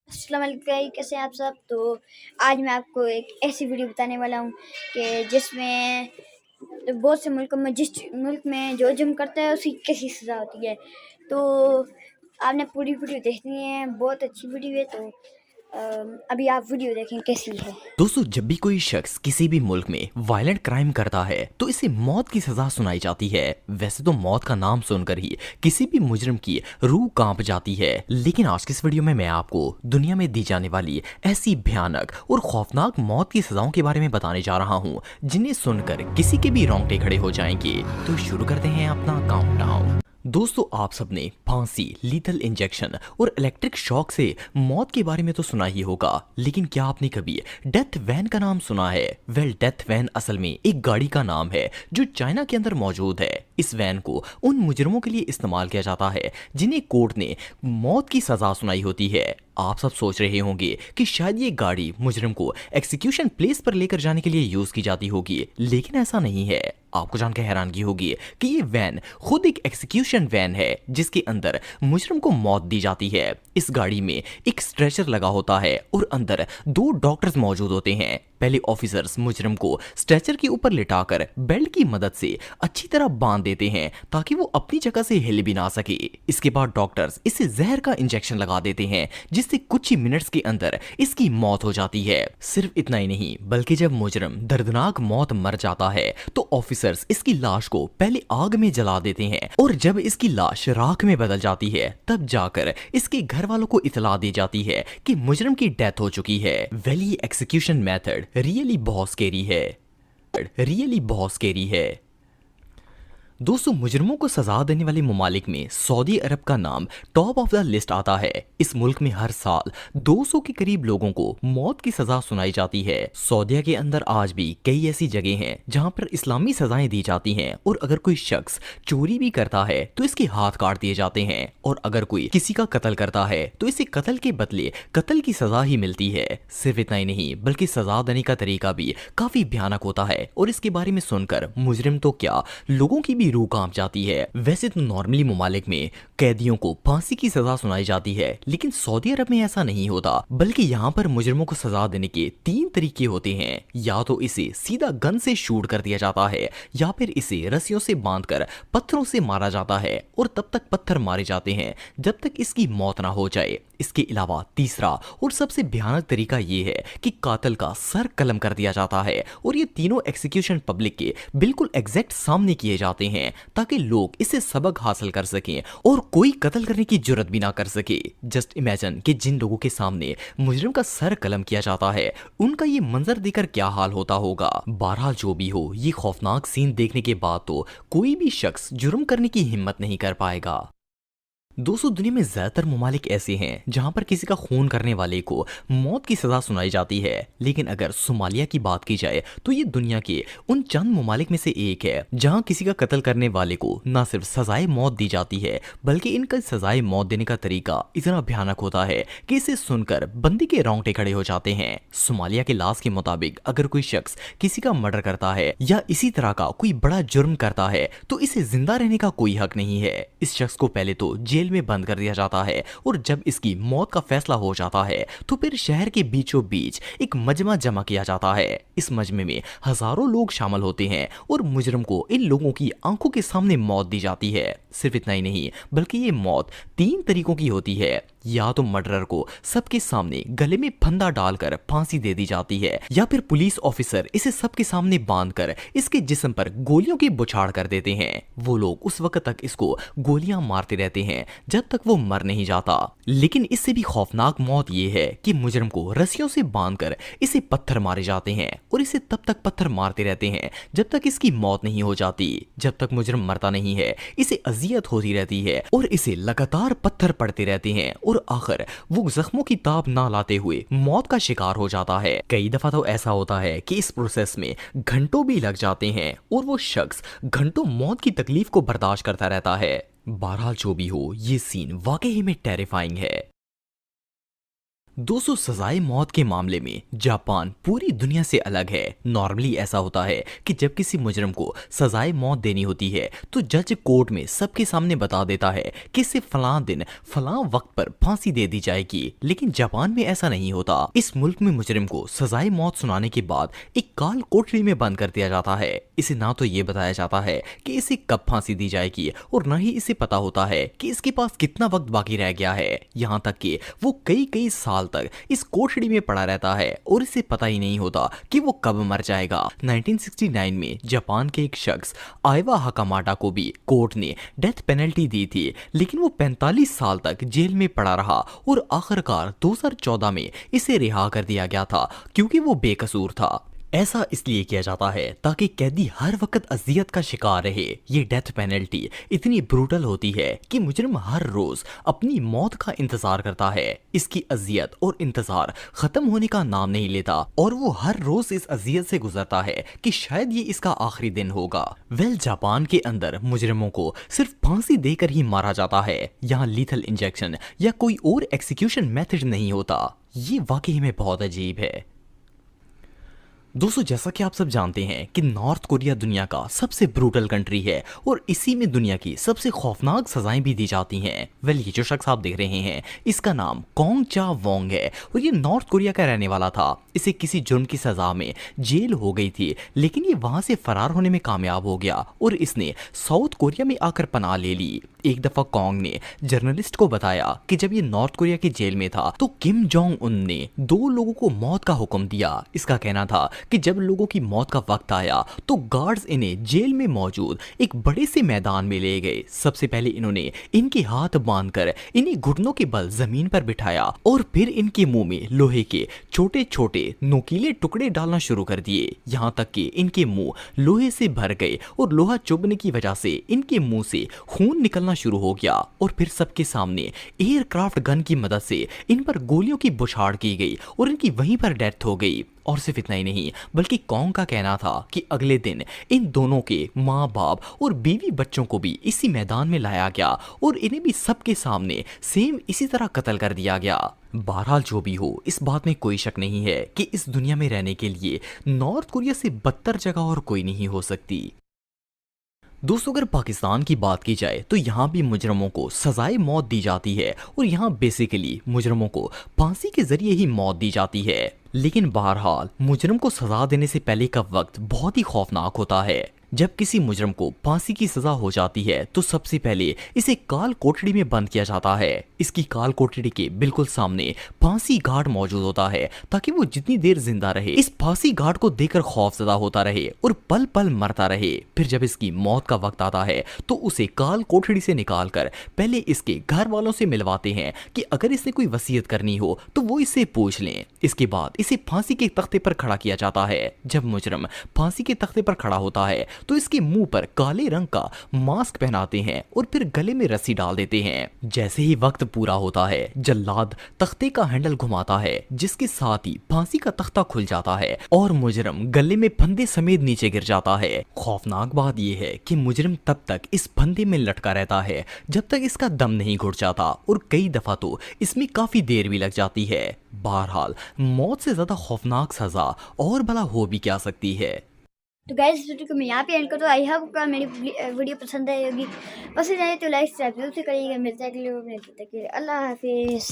अस्सलाम वालेकुम गाइस, कैसे हैं आप सब। तो आज मैं आपको एक ऐसी वीडियो बताने वाला हूँ कि जिसमें बहुत से मुल्कों में जिस मुल्क में जो जुर्म करता है उसी कैसी सज़ा होती है। तो आपने पूरी वीडियो देखनी है, बहुत अच्छी वीडियो है। तो अभी आप वीडियो देखें कैसी है। दोस्तों, जब भी कोई शख्स किसी भी मुल्क में वायलेंट क्राइम करता है तो इसे मौत की सजा सुनाई जाती है। वैसे तो मौत का नाम सुनकर ही किसी भी मुजरिम की रूह कांप जाती है, लेकिन आज की इस वीडियो में मैं आपको दुनिया में दी जाने वाली ऐसी भयानक और खौफनाक मौत की सजाओं के बारे में बताने जा रहा हूँ जिन्हें सुनकर किसी के भी रोंगटे खड़े हो जाएंगे। तो शुरू करते हैं अपना काउंटडाउन। दोस्तों, आप सबने फांसी, लीथल इंजेक्शन और इलेक्ट्रिक शॉक से मौत के बारे में तो सुना ही होगा, लेकिन क्या आपने कभी डेथ वैन का नाम सुना है? डेथ वैन असल में एक गाड़ी का नाम है जो चाइना के अंदर मौजूद है। इस वैन को उन मुजरिमों के लिए इस्तेमाल किया जाता है जिन्हें कोर्ट ने मौत की सजा सुनाई होती है। आप सब सोच रहे होंगे कि शायद ये गाड़ी मुजरिम को एक्सिक्यूशन प्लेस पर लेकर जाने के लिए यूज की जाती होगी, लेकिन ऐसा नहीं है। आपको जानकर हैरानगी होगी कि ये वैन खुद एक एक्सिक्यूशन वैन है जिसके अंदर मुजरिम को मौत दी जाती है। इस गाड़ी में एक स्ट्रेचर लगा होता है और अंदर 2 डॉक्टर्स मौजूद होते हैं। पहले ऑफिसर्स मुजरिम को स्ट्रेचर के ऊपर लिटाकर बेल्ट की मदद से अच्छी तरह बांध देते हैं ताकि वो अपनी जगह से हिल भी ना सके। इसके बाद डॉक्टर्स इसे जहर का इंजेक्शन लगा देते हैं जिससे कुछ ही मिनट्स के अंदर इसकी मौत हो जाती है। सिर्फ इतना ही नहीं, बल्कि जब मुजरिम दर्दनाक मौत मर जाता है तो ऑफिसर्स इसकी लाश को पहले आग में जला देते हैं और जब इसकी लाश राख में बदल जाती है तब जाकर इसके घर वालों को इतला दी जाती है कि मुजरिम की डेथ हो चुकी है। वेल, ये एक्सिक्यूशन मेथड रियली बहुत स्कैरी है। दोस्तों, मुजरिमों को सजा देने वाले ममालिक में सऊदी अरब का नाम टॉप ऑफ द लिस्ट आता है। इस मुल्क में हर साल 200 के करीब लोगों को मौत की सजा सुनाई जाती है। सऊदीया के अंदर आज भी कई ऐसी जगह हैं जहां पर इस्लामी सजाएं दी जाती हैं और अगर कोई शख्स चोरी भी करता है तो इसके हाथ काट दिए जाते हैं और अगर कोई किसी का कत्ल करता है तो इसे कत्ल के बदले कत्ल की सजा ही मिलती है। सिर्फ इतना ही नहीं, बल्कि सजा देने का तरीका भी काफी भयानक होता है और इसके बारे में सुनकर मुजरिम तो क्या, लोगों की रूह कांप जाती है। वैसे तो नॉर्मली ममालिक में कैदियों को फांसी की सजा सुनाई जाती है, लेकिन सऊदी अरब में ऐसा नहीं होता, बल्कि यहाँ पर मुजरिमों को सजा देने के 3 तरीके होते हैं। या तो इसे सीधा गन से शूट कर दिया जाता है, या फिर इसे रस्सियों से बांधकर पत्थरों से मारा जाता है और तब तक पत्थर मारे जाते हैं जब तक इसकी मौत ना हो जाए। इसके अलावा तीसरा और सबसे भयानक तरीका यह है कि कातिल का सर कलम कर दिया जाता है और ये तीनों एक्सिक्यूशन पब्लिक के बिल्कुल एग्जैक्ट सामने किए जाते हैं ताकि लोग इससे सबक हासिल कर सकें और कोई कत्ल करने की जुर्रत भी ना कर सके। जस्ट इमेजिन कि जिन लोगों के सामने मुजरिम का सर कलम किया जाता है उनका ये मंजर देखकर क्या हाल होता होगा। बहरहाल जो भी हो, ये खौफनाक सीन देखने के बाद तो कोई भी शख्स जुर्म करने की हिम्मत नहीं कर पाएगा। दोस्तों, दुनिया में ज्यादातर ममालिक ऐसे हैं जहां पर किसी का खून करने वाले को मौत की सजा सुनाई जाती है, लेकिन अगर सोमालिया की बात की जाए तो ये दुनिया के उन चंद ममालिक में से एक है जहां किसी का कत्ल करने वाले को न सिर्फ सजाए मौत दी जाती है, बल्कि इनका सजाए मौत देने का तरीका इतना भयानक होता है कि इसे सुनकर बंदी के रोंगटे खड़े हो जाते हैं। सोमालिया के लाज के मुताबिक अगर कोई शख्स किसी का मर्डर करता है या इसी तरह का कोई बड़ा जुर्म करता है तो इसे जिंदा रहने का कोई हक नहीं है। इस शख्स को पहले तो जेल में बंद कर दिया जाता है और जब इसकी मौत का फैसला हो जाता है तो फिर शहर के बीचों बीच एक मजमा जमा किया जाता है। इस मजमे में हजारों लोग शामिल होते हैं और मुजरिम को इन लोगों की आंखों के सामने मौत दी जाती है। सिर्फ इतना ही नहीं, बल्कि ये मौत 3 तरीकों की होती है। या तो मर्डरर को सबके सामने गले में फंदा डालकर फांसी दे दी जाती है, या फिर पुलिस ऑफिसर इसे सबके सामने बांधकर इसके जिस्म पर गोलियों की बुछाड़ कर देते हैं। वो लोग उस वक्त तक इसको गोलियां मारते रहते हैं जब तक वो मर नहीं जाता। लेकिन इससे भी खौफनाक मौत ये है कि मुजरिम को रस्सियों से बांधकर इसे पत्थर मारे जाते हैं और इसे तब तक पत्थर मारते रहते हैं जब तक इसकी मौत नहीं हो जाती। जब तक मुजरिम मरता नहीं है इसे अजियत होती रहती है और इसे लगातार पत्थर पड़ते रहते हैं और आखिर वो जख्मों की ताब ना लाते हुए मौत का शिकार हो जाता है। कई दफा तो ऐसा होता है कि इस प्रोसेस में घंटों भी लग जाते हैं और वो शख्स घंटों मौत की तकलीफ को बर्दाश्त करता रहता है। बहरहाल जो भी हो, ये सीन वाकई में टेरिफाइंग है। दोस्तों सजाए मौत के मामले में जापान पूरी दुनिया से अलग है। नॉर्मली ऐसा होता है कि जब किसी मुजरिम को सजाए मौत देनी होती है तो जज कोर्ट में सबके सामने बता देता है कि इसे फलां दिन फलां वक्त पर फांसी दे दी जाएगी, लेकिन जापान में ऐसा नहीं होता। इस मुल्क में मुजरिम को सजाए मौत सुनाने के बाद एक काल कोठरी में बंद कर दिया जाता है। इसे ना तो ये बताया जाता है कि इसे कब फांसी दी जाएगी और न ही इसे पता होता है कि इसके पास कितना वक्त बाकी रह गया है। यहाँ तक कि वो कई कई साल तक इस कोठड़ी में पड़ा रहता है और इसे पता ही नहीं होता कि वो कब मर जाएगा। 1969 में जापान के एक शख्स आइवा हाकामाटा को भी कोर्ट ने डेथ पेनल्टी दी थी, लेकिन वो 45 साल तक जेल में पड़ा रहा और आखिरकार 2014 में इसे रिहा कर दिया गया था क्योंकि वो बेकसूर था। ऐसा इसलिए किया जाता है ताकि कैदी हर वक्त अजियत का शिकार रहे। ये डेथ पेनल्टी इतनी ब्रूटल होती है कि मुजरिम हर रोज अपनी मौत का इंतजार करता है। इसकी अजियत और इंतजार खत्म होने का नाम नहीं लेता और वो हर रोज इस अजियत से गुजरता है कि शायद ये इसका आखिरी दिन होगा। जापान के अंदर मुजरिमों को सिर्फ फांसी देकर ही मारा जाता है। यहाँ लीथल इंजेक्शन या कोई और एक्सिक्यूशन मेथड नहीं होता। ये वाकई में बहुत अजीब है। दोस्तों जैसा कि आप सब जानते हैं कि नॉर्थ कोरिया दुनिया का सबसे ब्रूटल कंट्री है और इसी में दुनिया की सबसे खौफनाक सजाएं भी दी जाती हैं। ये जो शख्स आप देख रहे हैं इसका नाम कोंग चा वोंग है और ये नॉर्थ कोरिया का रहने वाला था। इसे किसी जुर्म की सजा में जेल हो गई थी, लेकिन ये वहां से फरार होने में कामयाब हो गया और इसने साउथ कोरिया में आकर पनाह ले ली। एक दफा कोंग ने जर्नलिस्ट को बताया कि जब ये नॉर्थ कोरिया की जेल में था तो किम जोंग उन ने 2 लोगों को मौत का हुक्म दिया। इसका कहना था कि जब लोगों की मौत का वक्त आया तो गार्ड्स इन्हें जेल में मौजूद एक बड़े से मैदान में ले गए। सबसे पहले इन्होंने इनके हाथ बांधकर इन्हें घुटनों के बल जमीन पर बिठाया और फिर इनके मुंह में लोहे के छोटे छोटे नुकीले टुकड़े डालना शुरू कर दिए, यहाँ तक कि इनके मुंह लोहे से भर गए और लोहा चुभने की वजह से इनके मुंह से खून निकलना शुरू हो गया। और फिर सबके सामने एयरक्राफ्ट गन की मदद से इन पर गोलियों की बौछार की गई और इनकी वहीं पर डेथ हो गई। और सिर्फ इतना ही नहीं बल्कि कोंग का कहना था कि अगले दिन इन दोनों के माँ बाप और बीवी बच्चों को भी इसी मैदान में लाया गया और इन्हें भी सबके सामने सेम इसी तरह कत्ल कर दिया गया। बहरहाल जो भी हो, इस बात में कोई शक नहीं है कि इस दुनिया में रहने के लिए नॉर्थ कोरिया से बदतर जगह और कोई नहीं हो सकती। दोस्तों अगर पाकिस्तान की बात की जाए तो यहाँ भी मुजरमों को सजाए मौत दी जाती है और यहाँ बेसिकली मुजरमों को फांसी के जरिए ही मौत दी जाती है। लेकिन बहरहाल मुजरम को सजा देने से पहले का वक्त बहुत ही खौफनाक होता है। जब किसी मुजरम को फांसी की सजा हो जाती है तो सबसे पहले इसे काल कोठड़ी में बंद किया जाता है। इसकी काल कोठड़ी के बिल्कुल सामने फांसी घाट मौजूद होता है ताकि वो जितनी देर जिंदा रहे इस फांसी घाट को देखकर खौफजदा होता रहे और पल पल मरता रहे। फिर जब इसकी मौत का वक्त आता है तो उसे काल कोठड़ी से निकालकर पहले इसके घर वालों से मिलवाते हैं कि अगर इसने कोई वसीयत करनी हो तो वो इससे पूछ लें। इसके बाद इसे फांसी के तख्ते पर खड़ा किया जाता है। जब मुजरम फांसी के तख्ते पर खड़ा होता है तो इसके मुंह पर काले रंग का मास्क पहनाते हैं और फिर गले में रस्सी डाल देते हैं। जैसे ही वक्त पूरा होता है जल्लाद तख्ते का हैंडल घुमाता है जिसके साथ ही फांसी का तख्ता खुल जाता है और मुजरम गले में फंदे समेत नीचे गिर जाता है। खौफनाक बात यह है कि मुजरम तब तक इस फंदे में लटका रहता है जब तक इसका दम नहीं घुट जाता और कई दफा तो इसमें काफी देर भी लग जाती है। बहरहाल मौत से ज्यादा खौफनाक सजा और भला हो भी क्या सकती है। तो गाइस इस वीडियो को मैं यहाँ पे एंड करता हूँ। आई होप का मेरी वीडियो पसंद आई होगी। पसंद आए तो लाइक सब्सक्राइब जरूर से करिएगा। मिलता है अगले वीडियो में, तब तक के लिए अल्लाह हाफिज़।